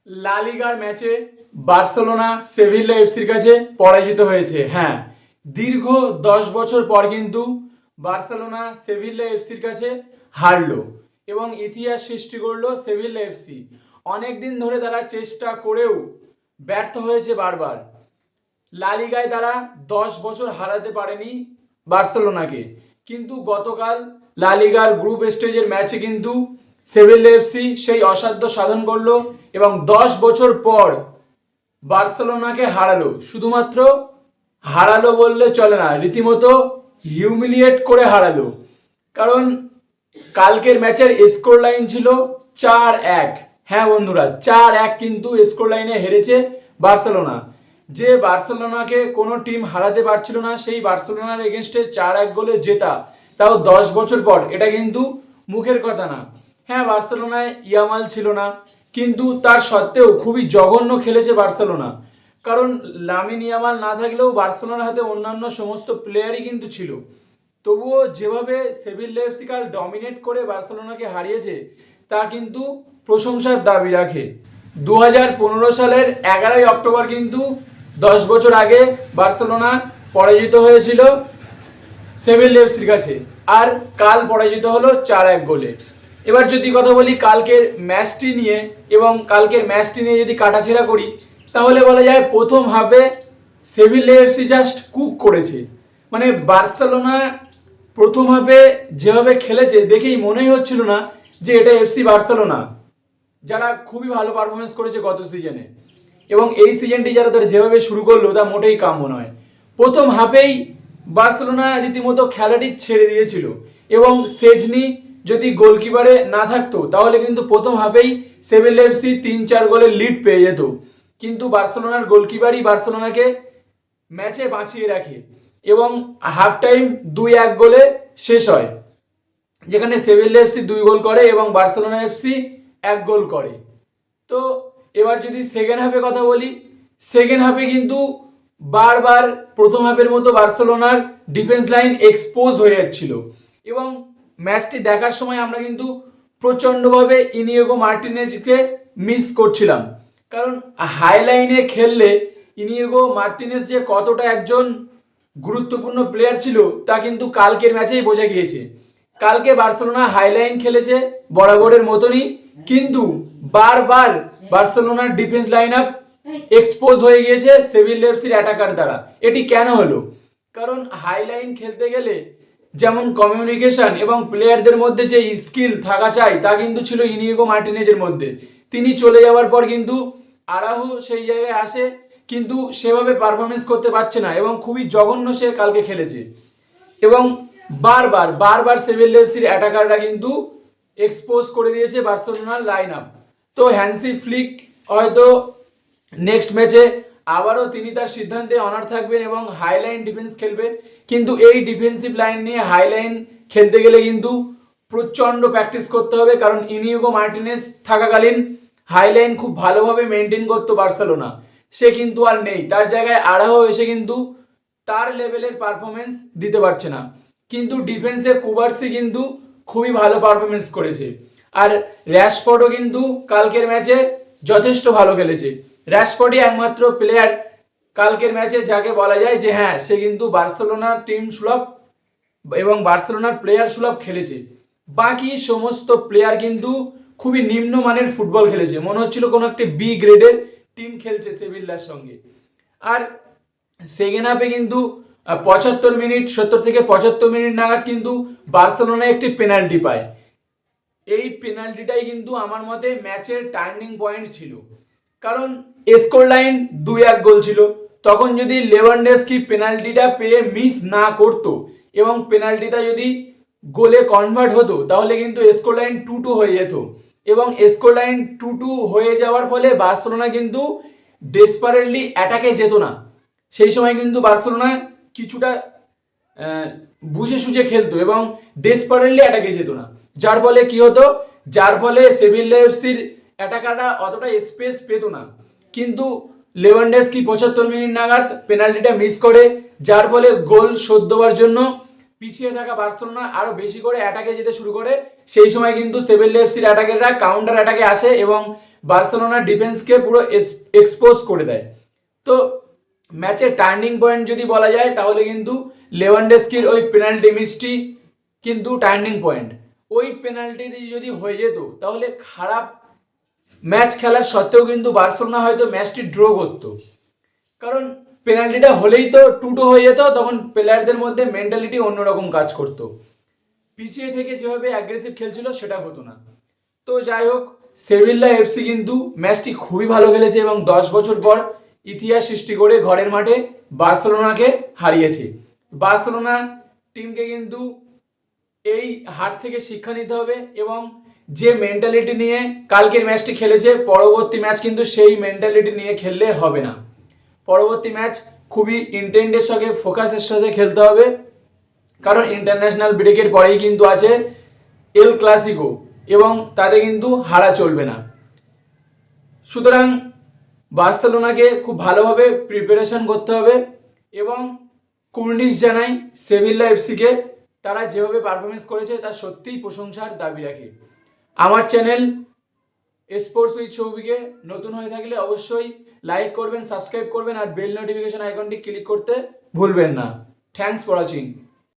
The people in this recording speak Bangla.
লা লিগার ম্যাচে বার্সেলোনা সেভিল্লা এফসির কাছে পরাজিত হয়েছে। হ্যাঁ, দীর্ঘ 10 বছর পর কিন্তু বার্সেলোনা সেভিল্লা এফসির কাছে হারলো এবং ইতিহাস সৃষ্টি করলো সেভিল্লা এফসি। অনেক দিন ধরে তারা চেষ্টা করেও ব্যর্থ হয়েছে বারবার। লা লিগায় তারা 10 বছর হারাতে পারেনি বার্সেলোনাকে, কিন্তু গতকাল লা লিগার গ্রুপ স্টেজের ম্যাচে কিন্তু সেভিল্লা এফসি সেই অসাধ্য সাধন করলো এবং 10 বছর পর বার্সেলোনাকে হারালো। শুধুমাত্র হারালো বললে চলে না, রীতিমতো হিউমিলিয়েট করে হারালো। কারণ কালকের ম্যাচের স্কোর লাইন ছিল 4-1। হ্যাঁ বন্ধুরা, 4-1 কিন্তু স্কোর লাইনে হেরেছে বার্সেলোনা। যে বার্সেলোনাকে কোনো টিম হারাতে পারছিল না, সেই বার্সেলোনার এগেনস্টে 4-1 গোলে জেতা, তাও 10 বছর পর, এটা কিন্তু মুখের কথা না। হ্যাঁ, বার্সেলোনায় ইয়ামাল ছিল না, কিন্তু তার সত্ত্বেও খুবই জঘন্য খেলেছে বার্সেলোনা। কারণ লামিন ইয়ামাল না থাকলেও বার্সেলোনার হাতে অন্যান্য সমস্ত প্লেয়ারই কিন্তু ছিল। তবুও যেভাবে সেভিল্লা এফসি কাল ডমিনেট করে বার্সেলোনাকে হারিয়েছে, তা কিন্তু প্রশংসার দাবি রাখে। 2015 সালের 11ই অক্টোবর কিন্তু 10 বছর আগে বার্সেলোনা পরাজিত হয়েছিল সেভিল্লা এফসির কাছে, আর কাল পরাজিত হলো 4-1 গোলে। এবার যদি কথা বলি কালকের ম্যাচটি নিয়ে, এবং কালকের ম্যাচটি নিয়ে যদি কাটাছেড়া করি, তাহলে বলা যায় প্রথম হাফে সেভিল্লা এফসি জাস্ট কুক করেছে। মানে বার্সেলোনা প্রথম হাফে যেভাবে খেলেছে দেখেই মনেই হচ্ছিল না যে এটা এফসি বার্সেলোনা, যারা খুবই ভালো পারফরমেন্স করেছে গত সিজনে, এবং এই সিজনটি যারা তারা যেভাবে শুরু করলো তা মোটেই কাম্য নয়। প্রথম হাফেই বার্সেলোনা রীতিমতো খেলাটি ছেড়ে দিয়েছিল, এবং সেজনি যদি গোলকিপারে না থাকতো তাহলে কিন্তু প্রথম হাফেই সেভিল্লা এফসি 3-4 গোলের লিড পেয়ে যেত। কিন্তু বার্সেলোনার গোলকিপারই বার্সেলোনাকে ম্যাচে বাঁচিয়ে রাখে এবং হাফ টাইম 2-1 গোলে শেষ হয়, যেখানে সেভিল্লা এফসি 2 গোল করে এবং বার্সেলোনা এফসি 1 গোল করে। তো এবার যদি সেকেন্ড হাফে কথা বলি, সেকেন্ড হাফে কিন্তু বারবার প্রথম হাফের মতো বার্সেলোনার ডিফেন্স লাইন এক্সপোজ হয়ে যাচ্ছিল, এবং ম্যাচটি দেখার সময় আমরা কিন্তু প্রচণ্ডভাবে ইনিয়েগো মার্টিনেজকে মিস করছিলাম। কারণ হাই লাইনে খেললে ইনিয়েগো মার্টিনেজ যে কতটা একজন গুরুত্বপূর্ণ প্লেয়ার ছিল তা কিন্তু কালকের ম্যাচেই বোঝা গিয়েছে। কালকে বার্সেলোনা হাইলাইন খেলেছে বরাবরের মতনই, কিন্তু বারবার বার্সেলোনার ডিফেন্স লাইন আপ এক্সপোজ হয়ে গিয়েছে সেভিল্লা এফসির অ্যাটাকার দ্বারা। এটি কেন হলো? কারণ হাইলাইন খেলতে গেলে যেমন কমিউনিকেশন এবং প্লেয়ারদের মধ্যে যে স্কিল থাকা চাই তা কিন্তু ছিল ইনিয়েগো মার্টিনেজের মধ্যে। তিনি চলে যাওয়ার পর কিন্তু আরাহু সেই জায়গায় আসে, কিন্তু সেভাবে পারফরমেন্স করতে পারছে না এবং খুবই জঘন্য সে কালকে খেলেছে। এবং বারবার বারবার সেভিল্লা এফসির অ্যাটাকাররা কিন্তু এক্সপোজ করে দিয়েছে বার্সেলোনার লাইন আপ। তো হ্যান্সি ফ্লিক হয়তো নেক্সট ম্যাচে আবারও তিনি তার সিদ্ধান্তে অনার থাকবেন এবং হাইলাইন ডিফেন্স খেলবেন, কিন্তু এই ডিফেন্সিভ লাইন নিয়ে হাইলাইন খেলতে গেলে কিন্তু প্রচণ্ড প্র্যাকটিস করতে হবে। কারণ ইনিয়েগো মার্টিনেজ থাকাকালীন হাইলাইন খুব ভালোভাবে মেনটেন করতো বার্সেলোনা, সে কিন্তু আর নেই। তার জায়গায় আরাহো এসে কিন্তু তার লেভেলের পারফরমেন্স দিতে পারছে না। কিন্তু ডিফেন্সে কুবার্সি কিন্তু খুবই ভালো পারফরমেন্স করেছে, আর র্যাশফোর্ডও কিন্তু কালকের ম্যাচে যথেষ্ট ভালো খেলেছে। র্যাশফোর্ডই একমাত্র প্লেয়ার কালকের ম্যাচে যাকে বলা যায় যে হ্যাঁ, সে কিন্তু বার্সেলোনার টিম সুলভ এবং বার্সেলোনার প্লেয়ার সুলভ খেলেছে। বাকি সমস্ত প্লেয়ার কিন্তু খুবই নিম্নমানের ফুটবল খেলেছে, মনে হচ্ছিল কোনো একটি বি গ্রেডের টিম খেলছে সেভিল্লার সঙ্গে। আর সেকেন্ড হাফে কিন্তু 75 মিনিট, 70 থেকে 75 মিনিট নাগাদ কিন্তু বার্সেলোনা একটি পেনাল্টি পায়। এই পেনাল্টিটাই কিন্তু আমার মতে ম্যাচের টার্নিং পয়েন্ট ছিল। কারণ স্কোর লাইন 2-1 গোল ছিল, তখন যদি লেভানডস্কি পেনাল্টিটা পেয়ে মিস না করতো এবং পেনাল্টিটা যদি গোলে কনভার্ট হতো, তাহলে কিন্তু স্কোর লাইন 2-2 হয়ে যেত। এবং স্কোর লাইন 2-2 হয়ে যাওয়ার ফলে বার্সেলোনা কিন্তু ডেসপারেটলি অ্যাটাকে যেত না। সেই সময় কিন্তু বার্সেলোনা কিছুটা বুঝে সুঝে খেলতো এবং ডেসপারেটলি অ্যাটাকে যেত না। যার ফলে কি হতো, যার ফলে সেভিল্লা এফসির অ্যাটাকাররা অতটা স্পেস পেত না। কিন্তু লেভানডস্কি 75 মিনিট নাগাদ পেনাল্টিটা মিস করে, যার ফলে গোল শোধ দেওয়ার জন্য পিছিয়ে থাকা বার্সেলোনা আরো বেশি করে অ্যাটাকে যেতে শুরু করে। সেই সময় কিন্তু সেভিল্লা এফসির অ্যাটাকাররা কাউন্টার অ্যাটাকে আসে এবং বার্সেলোনা ডিফেন্সকে পুরো এক্সপোজ করে দেয়। তো ম্যাচের টার্নিং পয়েন্ট যদি বলা যায় তাহলে কিন্তু লেভানডস্কির ওই পেনাল্টি মিসটি কিন্তু টার্নিং পয়েন্ট। ওই পেনাল্টি যদি হয়ে যেত তাহলে খারাপ ম্যাচ খেলার সত্ত্বেও কিন্তু বার্সেলোনা হয়তো ম্যাচটি ড্র করতো, কারণ পেনাল্টিটা হলেই তো 2-2 হয়ে যেত, তখন প্লেয়ারদের মধ্যে মেন্টালিটি অন্যরকম কাজ করতো, পিছিয়ে থেকে যেভাবে অ্যাগ্রেসিভ খেলছিল সেটা হতো না। তো যাই হোক, সেভিল্লা এফসি কিন্তু ম্যাচটি খুবই ভালো খেলেছে এবং 10 বছর পর ইতিহাস সৃষ্টি করে ঘরের মাঠে বার্সেলোনাকে হারিয়েছে। বার্সেলোনা টিমকে কিন্তু এই হার থেকে শিক্ষা নিতে হবে এবং যে মেন্টালিটি নিয়ে কালকের ম্যাচটি খেলেছে, পরবর্তী ম্যাচ কিন্তু সেই মেন্টালিটি নিয়ে খেললে হবে না। পরবর্তী ম্যাচ খুবই ইন্টেন্টের সঙ্গে ফোকাসের সাথে খেলতে হবে, কারণ ইন্টারন্যাশনাল ব্রেকের পরেই কিন্তু আছে এল ক্লাসিকো এবং তাতে কিন্তু হারা চলবে না। সুতরাং বার্সেলোনাকে খুব ভালোভাবে প্রিপারেশন করতে হবে এবং কুর্নিশ জানাই সেভিল্লা এফসিকে, তারা যেভাবে পারফরমেন্স করেছে তার সত্যিই প্রশংসার দাবি রাখে। আমার চ্যানেল স্পোর্টস উইথ সৌভিকে নতুন হয়ে থাকলে অবশ্যই লাইক করবেন, সাবস্ক্রাইব করবেন আর বেল নোটিফিকেশন আইকনটি ক্লিক করতে ভুলবেন না। Thanks for watching.